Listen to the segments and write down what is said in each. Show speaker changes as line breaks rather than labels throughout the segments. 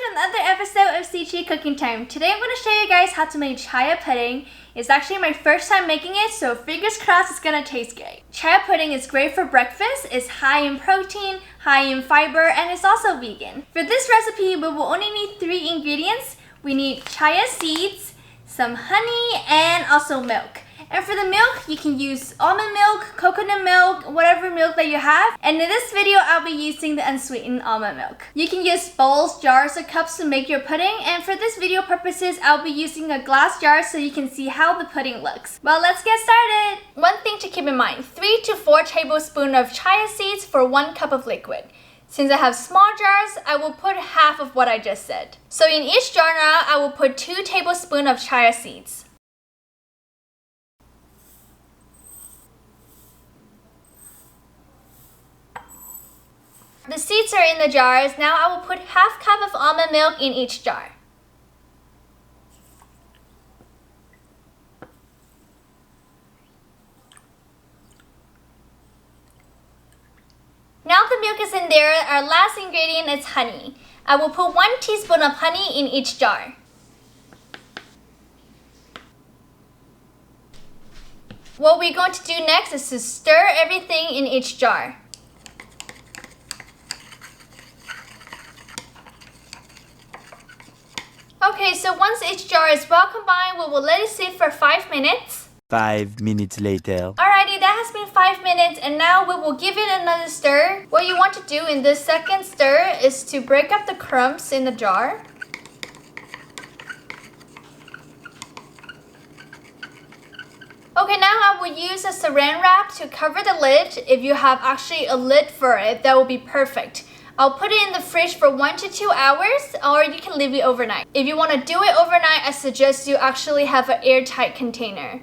to another episode of Chia Cooking Time. Today I'm going to show you guys how to make chia pudding. It's actually my first time making it, so fingers crossed it's going to taste great. Chia pudding is great for breakfast. It's high in protein, high in fiber, and it's also vegan. For this recipe, we will only need 3 ingredients. We need chia seeds, some honey, and also milk. And for the milk, you can use almond milk, coconut milk, whatever milk that you have. And in this video, I'll be using the unsweetened almond milk. You can use bowls, jars, or cups to make your pudding. And for this video purposes, I'll be using a glass jar so you can see how the pudding looks. Well, let's get started. One thing to keep in mind, 3 to 4 tablespoons of chia seeds for 1 cup of liquid. Since I have small jars, I will put half of what I just said. So in each jar now, I will put 2 tablespoons of chia seeds. The seeds are in the jars. Now I will put half cup of almond milk in each jar. Now the milk is in there, our last ingredient is honey. I will put 1 teaspoon of honey in each jar. What we're going to do next is to stir everything in each jar. Okay, so once each jar is well combined, we will let it sit for 5 minutes.
5 minutes later.
Alrighty, that has been 5 minutes, and now we will give it another stir. What you want to do in this second stir is to break up the crumbs in the jar. Okay, now I will use a saran wrap to cover the lid. If you have actually a lid for it, that will be perfect. I'll put it in the fridge for 1 to 2 hours, or you can leave it overnight. If you want to do it overnight, I suggest you actually have an airtight container.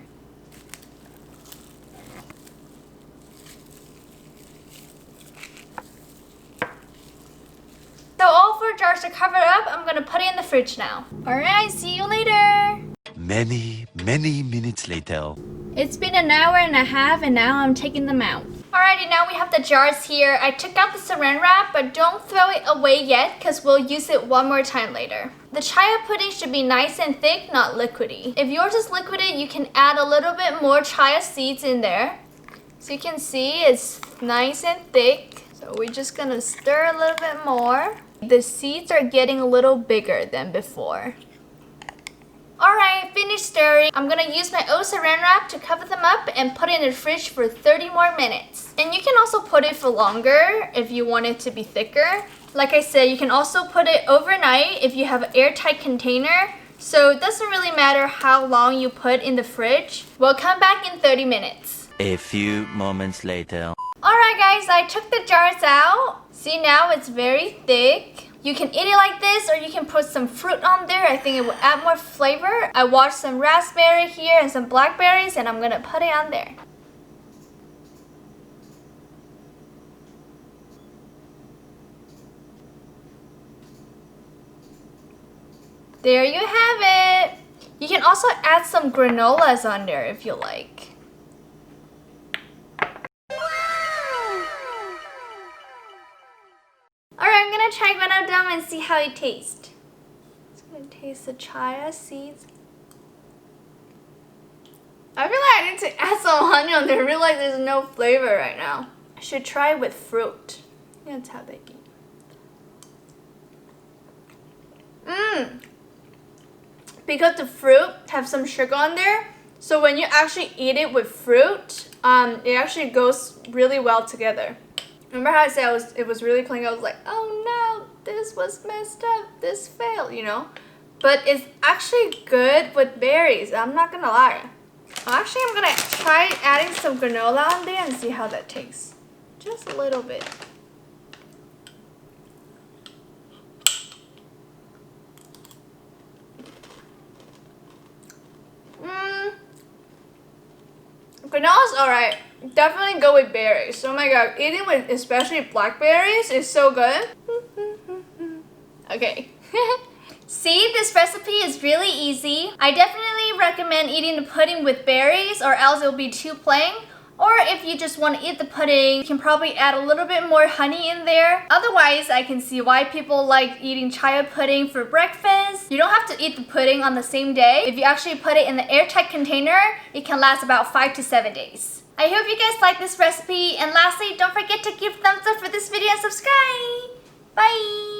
So all 4 jars are covered up. I'm going to put it in the fridge now. Alright, see you later.
Many minutes later.
It's been an hour and a half, and now I'm taking them out. Alrighty, now we have the jars here. I took out the saran wrap, but don't throw it away yet because we'll use it one more time later. The chia pudding should be nice and thick, not liquidy. If yours is liquidy, you can add a little bit more chia seeds in there. So you can see it's nice and thick. So we're just gonna stir a little bit more. The seeds are getting a little bigger than before. Alright, finished stirring. I'm gonna use my old saran wrap to cover them up and put it in the fridge for 30 more minutes. And you can also put it for longer if you want it to be thicker. Like I said, you can also put it overnight if you have an airtight container. So it doesn't really matter how long you put in the fridge. We'll come back in 30 minutes.
A few moments later.
Alright guys, I took the jars out. See, now it's very thick. You can eat it like this, or you can put some fruit on there. I think it will add more flavor. I washed some raspberry here and some blackberries, and I'm gonna put it on there. There you have it. You can also add some granolas on there if you like. Alright, I'm gonna try one of them and see how it tastes. It's gonna taste the chia seeds. I feel like I need to add some honey on there. I feel like there's no flavor right now. I should try it with fruit. That's how they eat. Because the fruit have some sugar on there, so when you actually eat it with fruit, it actually goes really well together. Remember how I said it was really clingy? I was like, oh no, this was messed up. This failed, you know? But it's actually good with berries. I'm not gonna lie. Actually, I'm gonna try adding some granola on there and see how that tastes. Just a little bit. Granola's alright. Definitely go with berries. Oh my god, eating with especially blackberries is so good. Okay. See, this recipe is really easy. I definitely recommend eating the pudding with berries, or else it'll be too plain. Or if you just want to eat the pudding, you can probably add a little bit more honey in there. Otherwise, I can see why people like eating chia pudding for breakfast. You don't have to eat the pudding on the same day. If you actually put it in the airtight container, it can last about 5 to 7 days. I hope you guys like this recipe. And lastly, don't forget to give thumbs up for this video and subscribe. Bye!